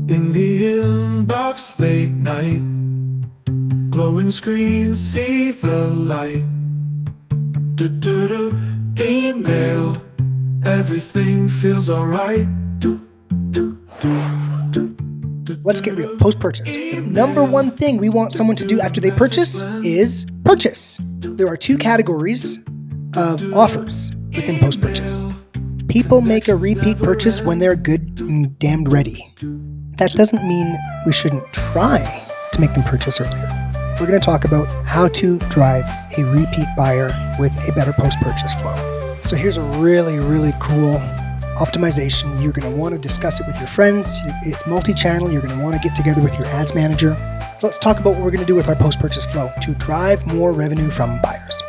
In the inbox late night, glowing screens see the light. Do-do-do, email, everything feels alright. Let's get real. Post-purchase. The number one thing we want someone to do after they purchase is purchase. There are two categories of offers within post-purchase. People make a repeat purchase when they're good and damned ready. That doesn't mean we shouldn't try to make them purchase earlier. We're going to talk about how to drive a repeat buyer with a better post-purchase flow. So here's a really, really cool optimization. You're going to want to discuss it with your friends. It's multi-channel. You're going to want to get together with your ads manager. So let's talk about what we're going to do with our post-purchase flow to drive more revenue from buyers.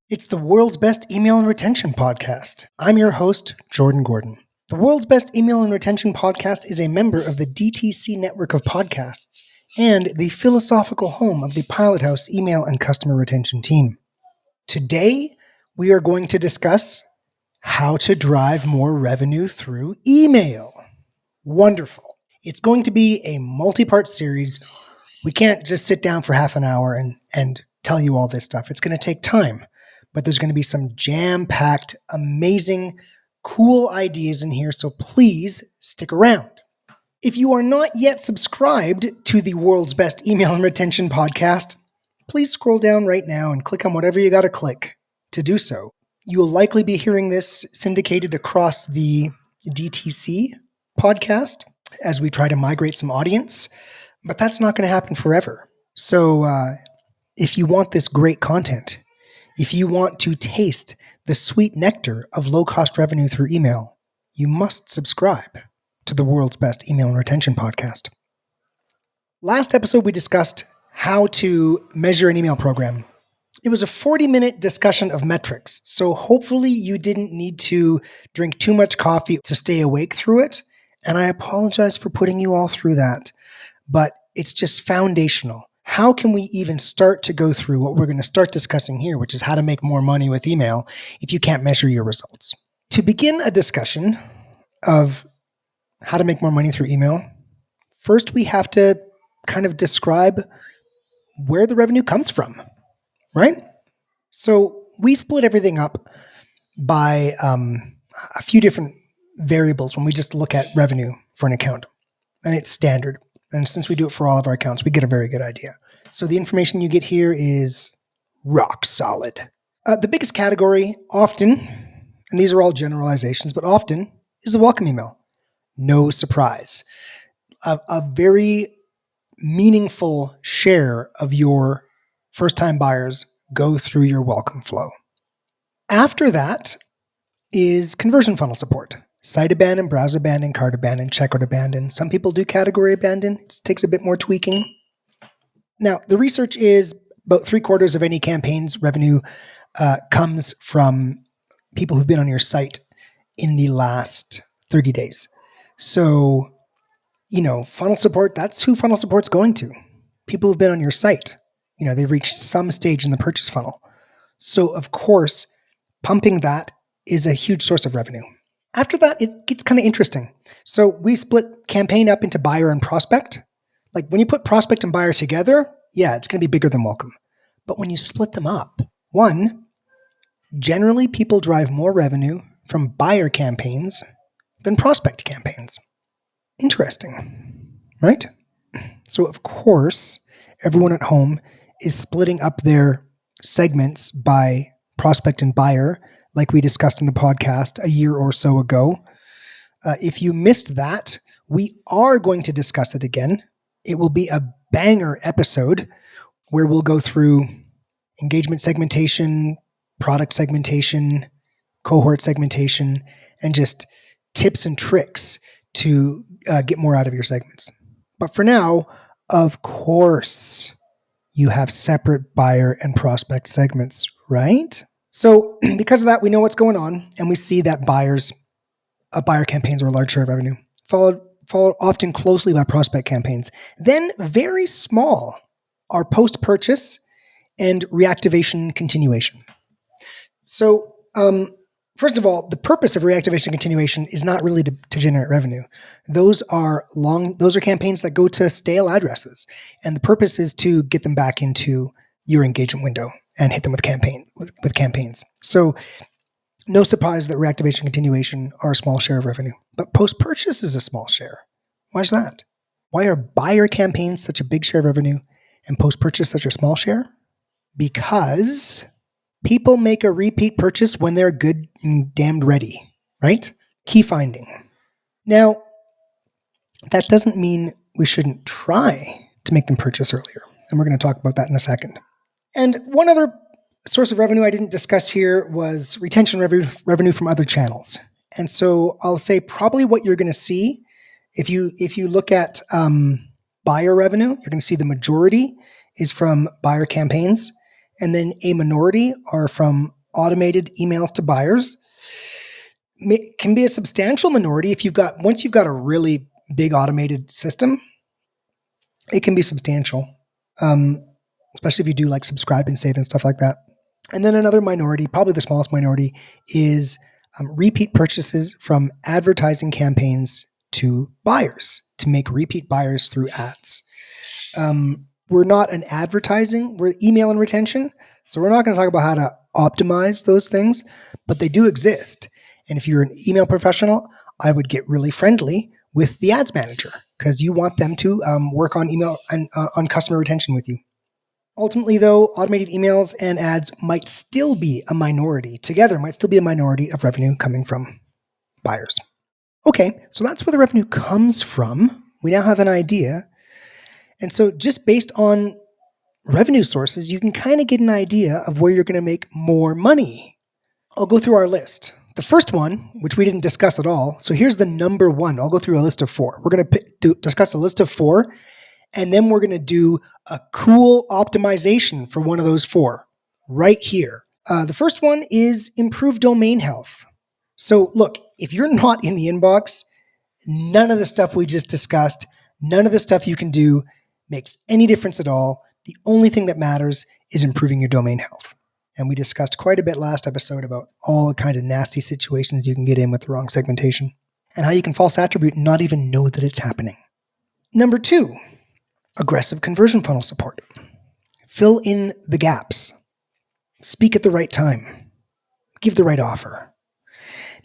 It's the world's best email and retention podcast. I'm your host, Jordan Gordon. The world's best email and retention podcast is a member of the DTC network of podcasts and the philosophical home of the Pilot House email and customer retention team. Today, we are going to discuss how to drive more revenue through email. Wonderful. It's going to be a multi-part series. We can't just sit down for half an hour and tell you all this stuff. It's going to take time. But there's going to be some jam-packed, amazing, cool ideas in here, so please stick around. If you are not yet subscribed to the world's best email and retention podcast, please scroll down right now and click on whatever you got to click to do so. You will likely be hearing this syndicated across the DTC podcast as we try to migrate some audience, but that's not going to happen forever. So if you want this great content, if you want to taste the sweet nectar of low-cost revenue through email, you must subscribe to the world's best email and retention podcast. Last episode, we discussed how to measure an email program. It was a 40-minute discussion of metrics, so hopefully you didn't need to drink too much coffee to stay awake through it, and I apologize for putting you all through that, but it's just foundational. How can we even start to go through what we're going to start discussing here, which is how to make more money with email if you can't measure your results? To begin a discussion of how to make more money through email, first we have to kind of describe where the revenue comes from, right? So we split everything up by a few different variables when we just look at revenue for an account, and it's standard. And since we do it for all of our accounts, we get a very good idea. So the information you get here is rock solid. The biggest category often, and these are all generalizations, but often is the welcome email. No surprise. A very meaningful share of your first-time buyers go through your welcome flow. After that is conversion funnel support. Site abandon, browse abandon, cart abandon, checkout abandon. Some people do category abandon. It takes a bit more tweaking. Now, the research is about 3/4 of any campaign's revenue comes from people who've been on your site in the last 30 days. So, funnel support, that's who funnel support's going to. People who've been on your site. They've reached some stage in the purchase funnel. So, of course, pumping that is a huge source of revenue. After that, it gets kind of interesting. So we split campaign up into buyer and prospect. Like when you put prospect and buyer together, yeah, it's going to be bigger than welcome. But when you split them up, one, generally people drive more revenue from buyer campaigns than prospect campaigns. Interesting, right? So of course, everyone at home is splitting up their segments by prospect and buyer, like we discussed in the podcast a year or so ago. If you missed that, we are going to discuss it again. It will be a banger episode where we'll go through engagement segmentation, product segmentation, cohort segmentation, and just tips and tricks to get more out of your segments. But for now, of course, you have separate buyer and prospect segments, right? So because of that, we know what's going on, and we see that buyer campaigns are a large share of revenue, followed often closely by prospect campaigns. Then very small are post-purchase and reactivation continuation. So First of all, the purpose of reactivation continuation is not really to generate revenue. Those are campaigns that go to stale addresses, and the purpose is to get them back into your engagement window and hit them with campaigns. So, no surprise that reactivation continuation are a small share of revenue, but post-purchase is a small share. Why is that? Why are buyer campaigns such a big share of revenue and post-purchase such a small share? Because people make a repeat purchase when they're good and damned ready, right? Key finding. Now, that doesn't mean we shouldn't try to make them purchase earlier. And we're going to talk about that in a second. And one other source of revenue I didn't discuss here was retention revenue from other channels. And so I'll say probably what you're going to see if you look at buyer revenue, you're going to see the majority is from buyer campaigns, and then a minority are from automated emails to buyers. It can be a substantial minority once you've got a really big automated system. It can be substantial, especially if you do like subscribe and save and stuff like that. And then another minority, probably the smallest minority, is repeat purchases from advertising campaigns to buyers to make repeat buyers through ads. We're not an advertising, we're email and retention. So we're not going to talk about how to optimize those things, but they do exist. And if you're an email professional, I would get really friendly with the ads manager because you want them to work on email and on customer retention with you. Ultimately, though, automated emails and ads might still be a minority. Together, might still be a minority of revenue coming from buyers. Okay, so that's where the revenue comes from. We now have an idea. And so just based on revenue sources, you can kind of get an idea of where you're going to make more money. I'll go through our list. The first one, which we didn't discuss at all, so here's the number one. I'll go through a list of 4. We're going to discuss a list of 4, and then we're going to do a cool optimization for one of those 4 right here. The first one is improve domain health. So look, if you're not in the inbox, none of the stuff we just discussed, none of the stuff you can do makes any difference at all. The only thing that matters is improving your domain health. And we discussed quite a bit last episode about all the kind of nasty situations you can get in with the wrong segmentation and how you can false attribute and not even know that it's happening. Number 2, aggressive conversion funnel support. Fill in the gaps. Speak at the right time. Give the right offer.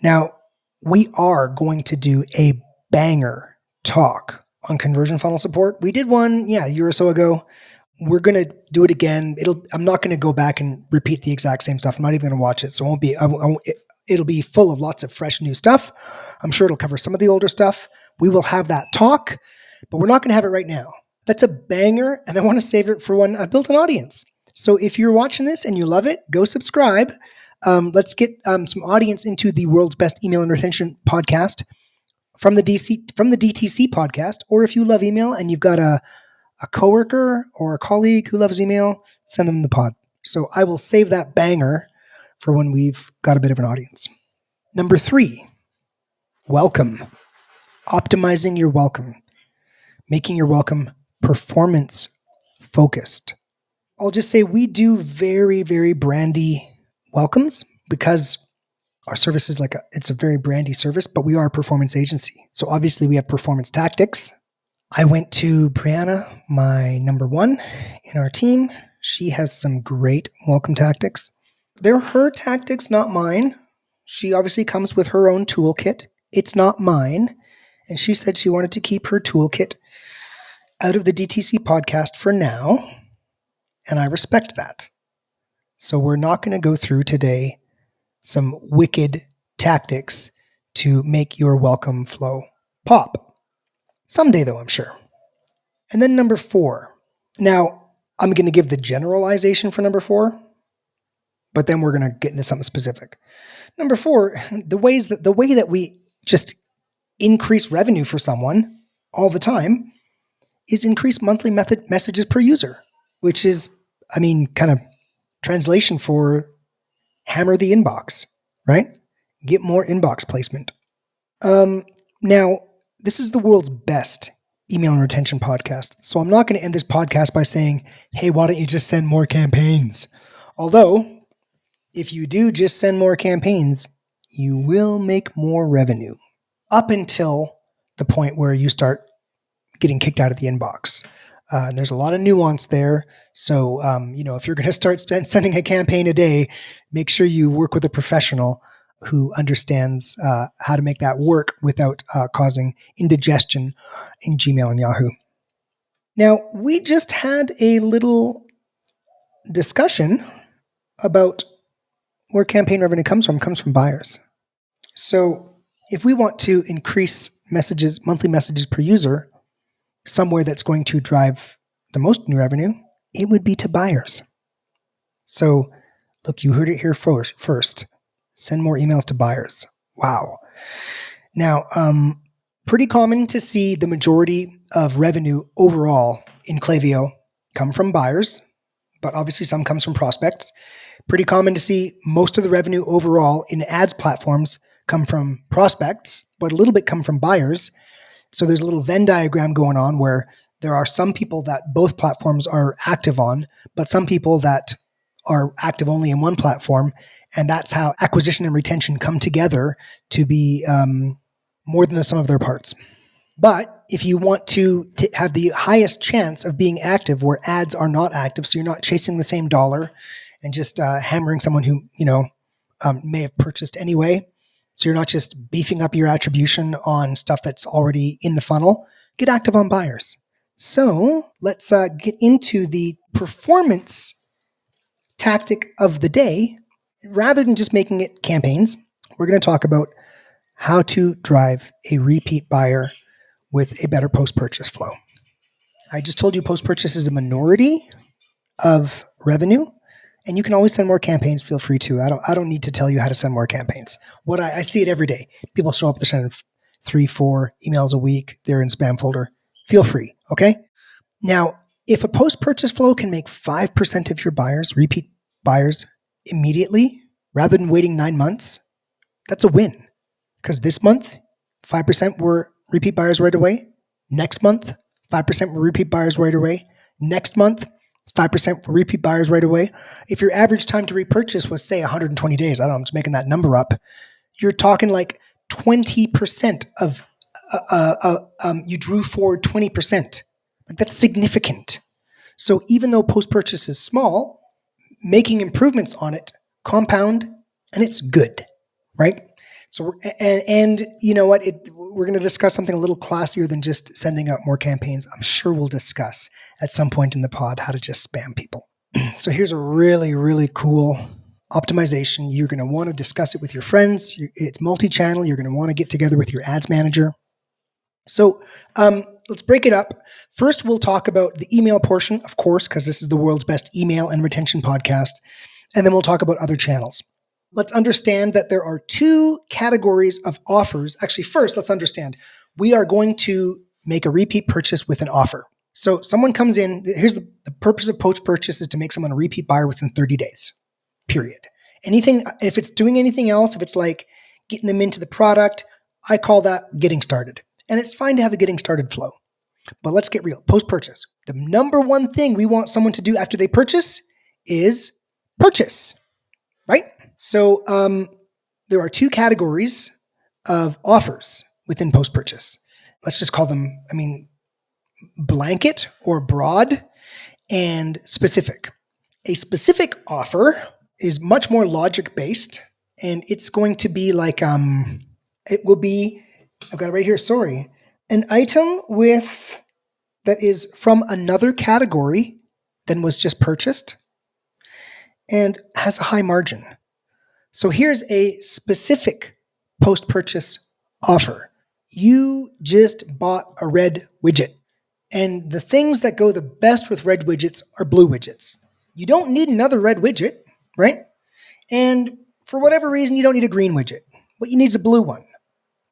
Now, we are going to do a banger talk on conversion funnel support. We did one, a year or so ago. We're going to do it again. I'm not going to go back and repeat the exact same stuff. I'm not even going to watch it. So it won't be, it'll be full of lots of fresh new stuff. I'm sure it'll cover some of the older stuff. We will have that talk, but we're not going to have it right now. That's a banger, and I want to save it for when I've built an audience. So if you're watching this and you love it, go subscribe. Let's get some audience into the world's best email and retention podcast from the DTC podcast. Or if you love email and you've got a coworker or a colleague who loves email, send them the pod. So I will save that banger for when we've got a bit of an audience. Number 3, welcome. Optimizing your welcome. Making your welcome performance focused. I'll just say we do very, very brandy welcomes because our service is it's a very brandy service, but we are a performance agency. So obviously we have performance tactics. I went to Brianna, my number 1 in our team. She has some great welcome tactics. They're her tactics, not mine. She obviously comes with her own toolkit. It's not mine. And she said she wanted to keep her toolkit out of the DTC podcast for now. And I respect that. So we're not going to go through today some wicked tactics to make your welcome flow pop. Someday, though, I'm sure. And then number 4. Now, I'm going to give the generalization for number 4, but then we're going to get into something specific. Number 4, the way that we just increase revenue for someone all the time is increase monthly messages per user, which is, kind of translation for hammer the inbox, right? Get more inbox placement. Now, this is the world's best email and retention podcast. So I'm not going to end this podcast by saying, hey, why don't you just send more campaigns? Although If you do just send more campaigns, you will make more revenue up until the point where you start getting kicked out of the inbox. And there's a lot of nuance there. So, if you're going to start sending a campaign a day, make sure you work with a professional who understands how to make that work without causing indigestion in Gmail and Yahoo. Now, we just had a little discussion about where campaign revenue comes from. It comes from buyers. So if we want to increase monthly messages per user, somewhere that's going to drive the most new revenue, it would be to buyers. So look, you heard it here first. Send more emails to buyers. Wow. Now, pretty common to see the majority of revenue overall in Klaviyo come from buyers, but obviously some comes from prospects. Pretty common to see most of the revenue overall in ads platforms come from prospects, but a little bit come from buyers. So there's a little Venn diagram going on where there are some people that both platforms are active on, but some people that are active only in one platform. And that's how acquisition and retention come together to be more than the sum of their parts. But if you want to have the highest chance of being active where ads are not active, so you're not chasing the same dollar and just hammering someone who may have purchased anyway, so you're not just beefing up your attribution on stuff that's already in the funnel, get active on buyers. So let's get into the performance tactic of the day. Rather than just making it campaigns, we're going to talk about how to drive a repeat buyer with a better post-purchase flow. I just told you post-purchase is a minority of revenue, and you can always send more campaigns. Feel free to. I don't need to tell you how to send more campaigns. What I see it every day. People show up, they're sending 3-4 emails a week. They're in spam folder. Feel free. Okay. Now, if a post-purchase flow can make 5% of your buyers, repeat buyers, immediately, rather than waiting 9 months, that's a win. Because this month, 5% were repeat buyers right away. Next month, 5% were repeat buyers right away. Next month, 5% were repeat buyers right away. If your average time to repurchase was, say, 120 days, I don't know, I'm just making that number up, you're talking like 20% of, you drew forward 20%. Like that's significant. So even though post-purchase is small, making improvements on it compound, and it's good, right? So, and you know what? We're going to discuss something a little classier than just sending out more campaigns. I'm sure we'll discuss at some point in the pod how to just spam people. So here's a really, really cool optimization. You're going to want to discuss it with your friends. It's multi-channel. You're going to want to get together with your ads manager. So let's break it up. First, we'll talk about the email portion, of course, because this is the world's best email and retention podcast. And then we'll talk about other channels. Let's understand that there are two categories of offers. Actually, first, let's understand we are going to make a repeat purchase with an offer. So someone comes in, here's the purpose of post-purchase is to make someone a repeat buyer within 30 days, period. Anything, if it's doing anything else, if it's like getting them into the product, I call that getting started. And it's fine to have a getting started flow. But let's get real. Post-purchase. The number one thing we want someone to do after they purchase is purchase, right? So there are two categories of offers within post-purchase. Let's just call them, blanket or broad and specific. A specific offer is much more logic-based, and it's going to be like, it will be, I've got it right here, sorry, an item that is from another category than was just purchased and has a high margin. So here's a specific post-purchase offer. You just bought a red widget, and the things that go the best with red widgets are blue widgets. You don't need another red widget, right? And for whatever reason, you don't need a green widget. What you need is a blue one.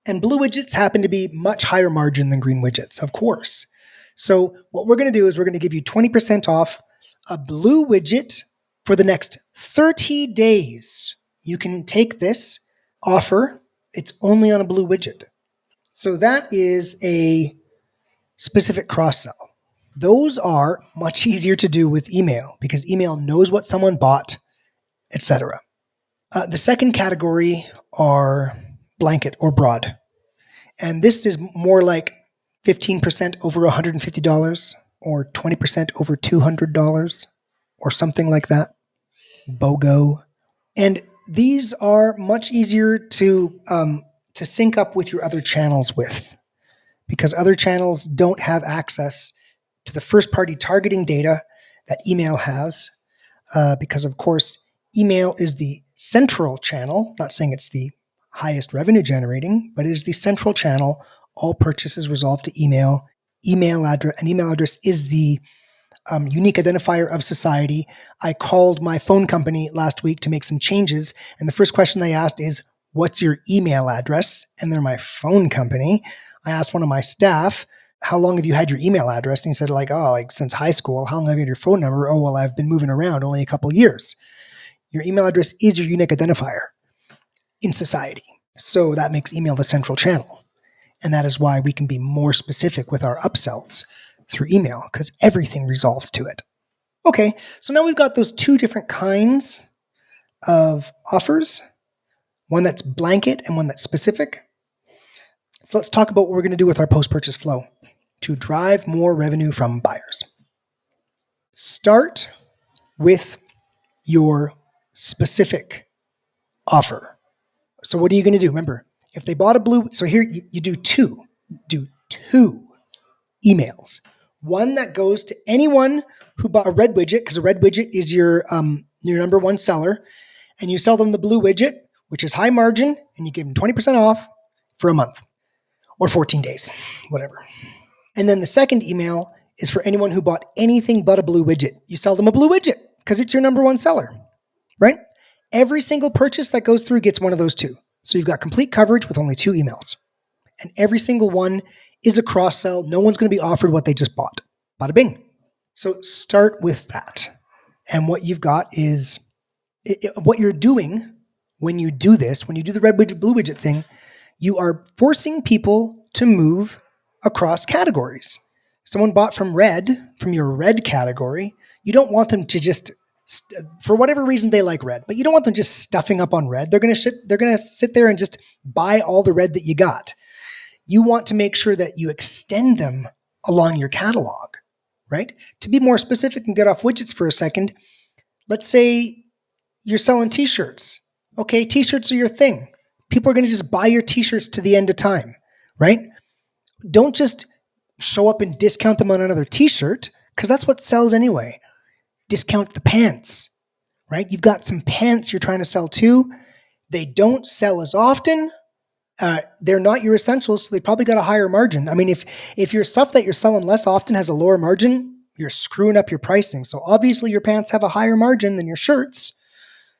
And blue widgets happen to be much higher margin than green widgets, of course. So what we're going to do is we're going to give you 20% off a blue widget for the next 30 days. You can take this offer. It's only on a blue widget. So that is a specific cross-sell. Those are much easier to do with email because email knows what someone bought, etc. The second category are blanket or broad. And this is more like 15% over $150 or 20% over $200 or something like that. BOGO. And these are much easier to sync up with your other channels with, because other channels don't have access to the first party targeting data that email has, because of course, email is the central channel. Not saying it's the highest revenue generating, but it is the central channel. All purchases resolve to email. An email address is the unique identifier of society. I called my phone company last week to make some changes, and the first question they asked is, "What's your email address?" And they're my phone company. I asked one of my staff, "How long have you had your email address?" And he said, like since high school. "How long have you had your phone number?" "Oh, well, I've been moving around only a couple of years." Your email address is your unique identifier in society. So that makes email the central channel. And that is why we can be more specific with our upsells through email, because everything resolves to it. Okay, so now we've got those two different kinds of offers, one that's blanket and one that's specific. So let's talk about what we're going to do with our post-purchase flow to drive more revenue from buyers. Start with your specific offer. So what are you going to do? Remember, if they bought a blue, so here you do two emails. One that goes to anyone who bought a red widget, because a red widget is your number one seller, and you sell them the blue widget, which is high margin, and you give them 20% off for a month or 14 days, whatever. And then the second email is for anyone who bought anything but a blue widget. You sell them a blue widget because it's your number one seller, right? Every single purchase that goes through gets one of those two. So you've got complete coverage with only two emails. And every single one is a cross-sell. No one's going to be offered what they just bought. Bada bing. So start with that. And what you've got is, what you're doing when you do this, when you do the red widget, blue widget thing, you are forcing people to move across categories. Someone bought from your red category. You don't want them to just, for whatever reason they like red, but you don't want them just stuffing up on red. They're going to sit there and just buy all the red that you got. You want to make sure that you extend them along your catalog, right? To be more specific and get off widgets for a second, let's say you're selling t-shirts. Okay, t-shirts are your thing. People are going to just buy your t-shirts to the end of time, right? Don't just show up and discount them on another t-shirt, because that's what sells anyway. Discount the pants, right? You've got some pants you're trying to sell too. They don't sell as often. They're not your essentials, so they probably got a higher margin. I mean, if your stuff that you're selling less often has a lower margin, you're screwing up your pricing. So obviously your pants have a higher margin than your shirts.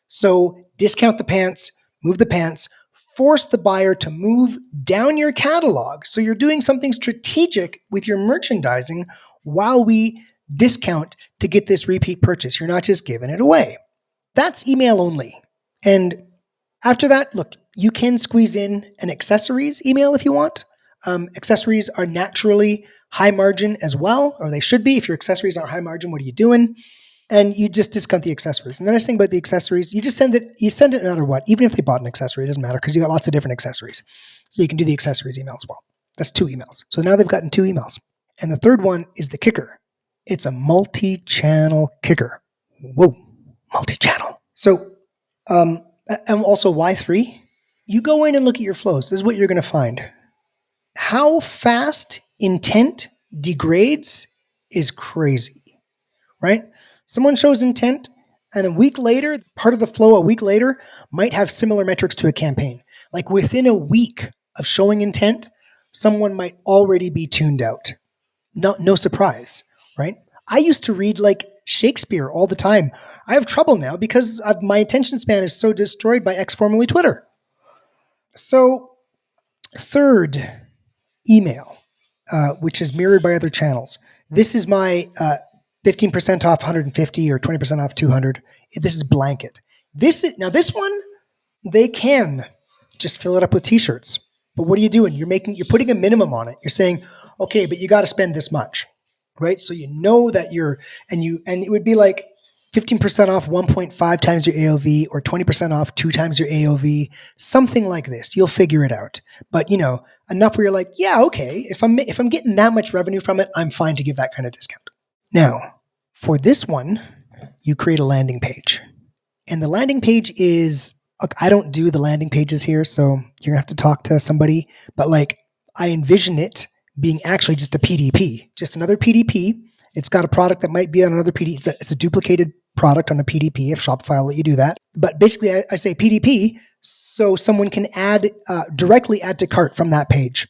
So discount the pants, move the pants, force the buyer to move down your catalog. So you're doing something strategic with your merchandising while we discount to get this repeat purchase. You're not just giving it away. That's email only. And after that, look, you can squeeze in an accessories email if you want. Accessories are naturally high margin as well, or they should be. If your accessories aren't high margin, what are you doing? And you just discount the accessories. And the nice thing about the accessories, you send it no matter what. Even if they bought an accessory, it doesn't matter, because you got lots of different accessories. So you can do the accessories email as well. That's 2 emails. So now they've gotten 2 emails. And the third one is the kicker. It's a multi-channel kicker. Whoa, multi-channel. So, and also why 3? You go in and look at your flows. This is what you're going to find. How fast intent degrades is crazy, right? Someone shows intent, and a week later, part of the flow a week later might have similar metrics to a campaign. Like within a week of showing intent, someone might already be tuned out. No surprise, right? I used to read like Shakespeare all the time. I have trouble now because my attention span is so destroyed by X, formerly Twitter. So, third, email, which is mirrored by other channels. This is my 15% off 150 or 20% off 200. This is blanket. This one, they can just fill it up with t-shirts. But what are you doing? You're putting a minimum on it. You're saying, okay, but you got to spend this much, right? So you know that and it would be like 15% off 1.5 times your AOV or 20% off 2 times your AOV, something like this. You'll figure it out. But enough where you're like, yeah, okay, if I'm getting that much revenue from it, I'm fine to give that kind of discount. Now, for this one, you create a landing page. And the landing page is, look, I don't do the landing pages here, so you're gonna have to talk to somebody, but I envision it being actually just a PDP, just another PDP. It's got a product that might be on another PDP. It's a duplicated product on a PDP if Shopify will let you do that. But basically, I say PDP so someone can directly add to cart from that page.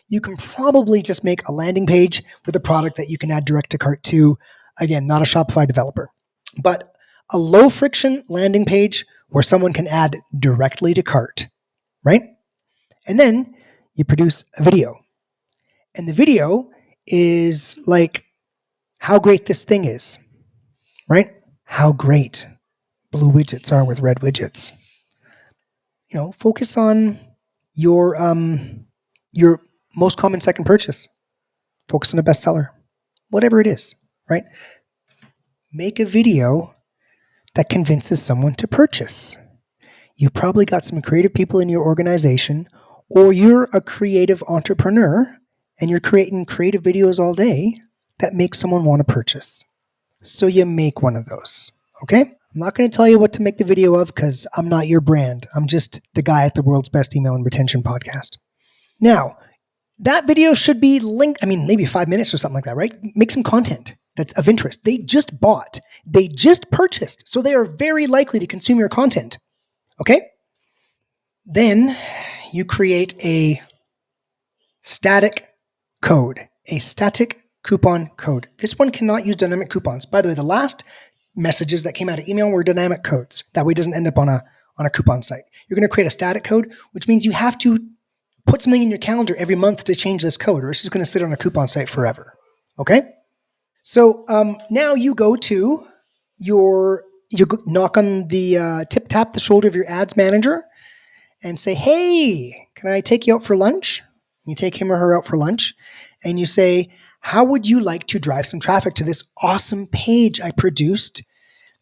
You can probably just make a landing page with a product that you can add direct to cart to. Again, not a Shopify developer, but a low friction landing page where someone can add directly to cart, right? And then you produce a video. And the video is like how great this thing is, right? How great blue widgets are with red widgets. Focus on your most common second purchase. Focus on a bestseller, whatever it is, right? Make a video that convinces someone to purchase. You've probably got some creative people in your organization, or you're a creative entrepreneur and you're creating creative videos all day that make someone want to purchase. So you make one of those, okay? I'm not going to tell you what to make the video of because I'm not your brand. I'm just the guy at the World's Best Email and Retention Podcast. Now, that video should be linked, maybe 5 minutes or something like that, right? Make some content that's of interest. They just bought. They just purchased. So they are very likely to consume your content, okay? Then you create a static code, a static coupon code. This one cannot use dynamic coupons. By the way, the last messages that came out of email were dynamic codes. That way it doesn't end up on a coupon site. You're going to create a static code, which means you have to put something in your calendar every month to change this code, or it's just going to sit on a coupon site forever. Okay? So now you go to knock on the tap the shoulder of your ads manager and say, hey, can I take you out for lunch? You take him or her out for lunch and you say, how would you like to drive some traffic to this awesome page I produced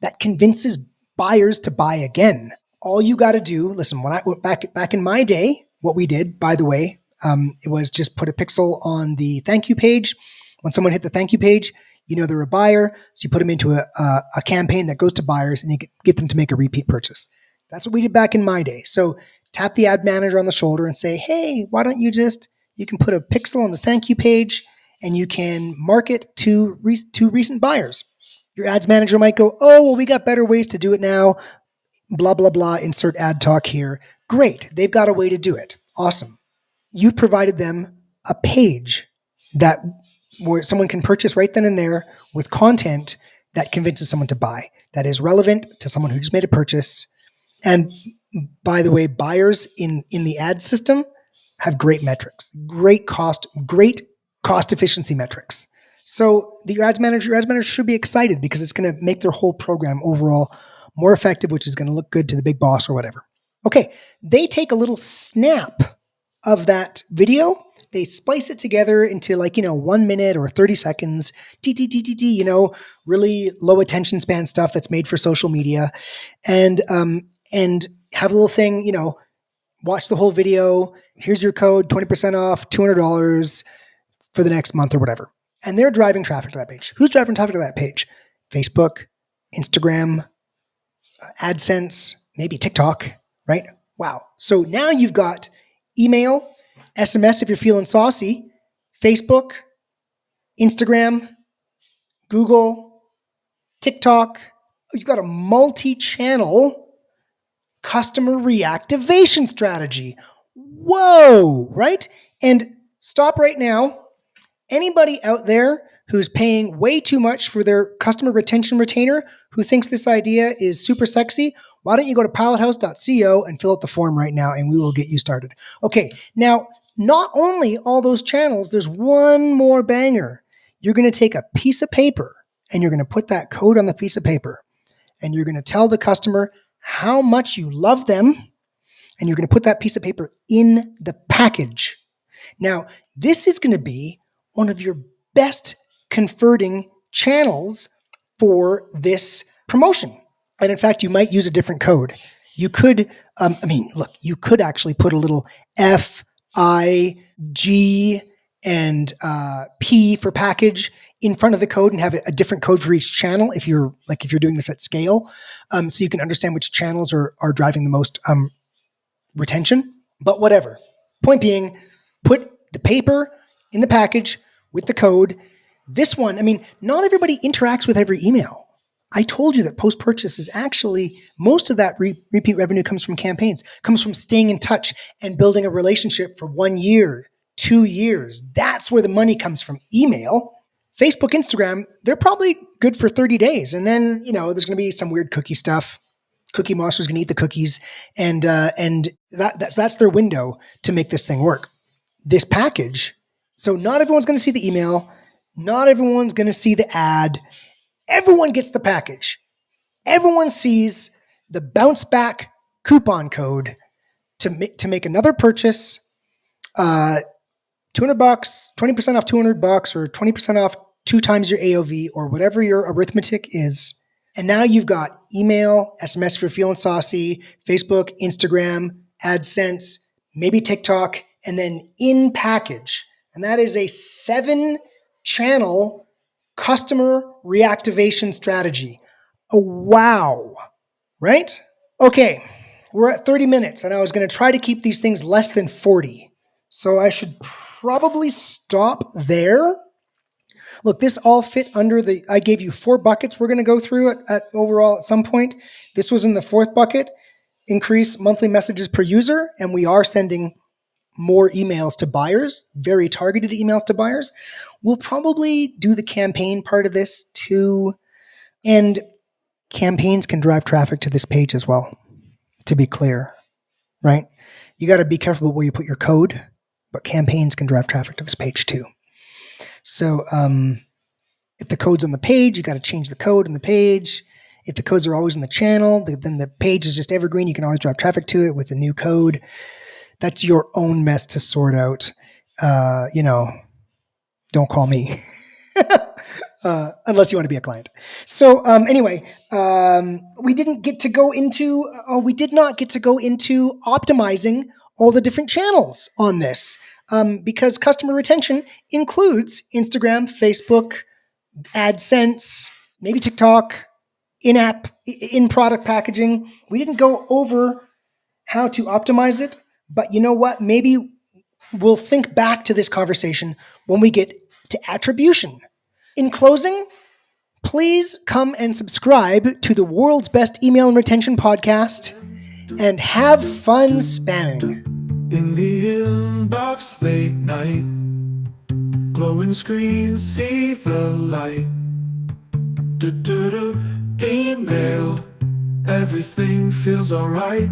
that convinces buyers to buy again? All you got to do, listen, when I back in my day, what we did, by the way, it was just put a pixel on the thank you page. When someone hit the thank you page, they're a buyer. So you put them into a campaign that goes to buyers and you get them to make a repeat purchase. That's what we did back in my day. So tap the ad manager on the shoulder and say, hey, why don't you can put a pixel on the thank you page and you can market to recent buyers. Your ads manager might go, oh, well, we got better ways to do it now. Blah, blah, blah, insert ad talk here. Great. They've got a way to do it. Awesome. You provided them a page where someone can purchase right then and there with content that convinces someone to buy, that is relevant to someone who just made a purchase. And by the way, buyers in the ad system have great metrics, great cost efficiency metrics. So your ads manager should be excited because it's going to make their whole program overall more effective, which is going to look good to the big boss or whatever. Okay, they take a little snap of that video. They splice it together into 1 minute or 30 seconds, really low attention span stuff that's made for social media, and have a little thing, watch the whole video. Here's your code, 20% off, $200 for the next month or whatever. And they're driving traffic to that page. Who's driving traffic to that page? Facebook, Instagram, AdSense, maybe TikTok, right? Wow. So now you've got email, SMS if you're feeling saucy, Facebook, Instagram, Google, TikTok. You've got a multi-channel customer reactivation strategy. Whoa, right? And stop right now. Anybody out there who's paying way too much for their customer retention retainer who thinks this idea is super sexy, why don't you go to pilothouse.co and fill out the form right now and we will get you started. Okay, now, not only all those channels, there's one more banger. You're going to take a piece of paper and you're going to put that code on the piece of paper and you're going to tell the customer how much you love them and you're going to put that piece of paper in the package. Now, this is going to be one of your best converting channels for this promotion. And in fact, you might use a different code. You could, you could actually put a little F, I, G, and P for package in front of the code and have a different code for each channel if you're doing this at scale, so you can understand which channels are driving the most retention. But whatever. Point being, put the paper in the package with the code. This one, not everybody interacts with every email. I told you that post-purchase is actually, most of that repeat revenue comes from campaigns, comes from staying in touch and building a relationship for 1 year, 2 years. That's where the money comes from. Email, Facebook, Instagram, they're probably good for 30 days. And then, there's going to be some weird cookie stuff. Cookie Monster's going to eat the cookies. And that's their window to make this thing work. This package, so not everyone's going to see the email. Not everyone's going to see the ad. Everyone gets the package. Everyone sees the bounce back coupon code to make another purchase. $200, 20% off $200, or 20% off 2 times your AOV, or whatever your arithmetic is. And now you've got email, SMS if you're feeling saucy, Facebook, Instagram, AdSense, maybe TikTok, and then in package. And that is a 7-channel customer reactivation strategy. Oh, wow. Right? Okay. We're at 30 minutes and I was going to try to keep these things less than 40. So I should probably stop there. Look, this all fit under I gave you 4 buckets we're going to go through at overall at some point. This was in the 4th bucket, increase monthly messages per user. And we are sending more emails to buyers, very targeted emails to buyers. We'll probably do the campaign part of this too. And campaigns can drive traffic to this page as well, to be clear, right? You got to be careful where you put your code, but campaigns can drive traffic to this page too. So if the code's on the page, you got to change the code on the page. If the codes are always in the channel, then the page is just evergreen. You can always drive traffic to it with the new code. That's your own mess to sort out. Don't call me unless you want to be a client. So anyway, we did not get to go into optimizing all the different channels on this because customer retention includes Instagram, Facebook, AdSense, maybe TikTok, in-app, in-product packaging. We didn't go over how to optimize it, but you know what? Maybe we'll think back to this conversation when we get to attribution. In closing, please come and subscribe to the world's best email and retention podcast and have fun spamming. In the inbox late night, glowing screen, see the light. Email, everything feels alright.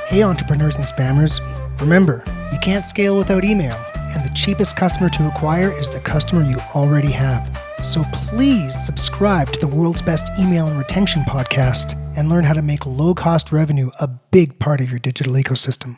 Hey entrepreneurs and spammers, remember, you can't scale without email, and the cheapest customer to acquire is the customer you already have. So please subscribe to the world's best email and retention podcast and learn how to make low-cost revenue a big part of your digital ecosystem.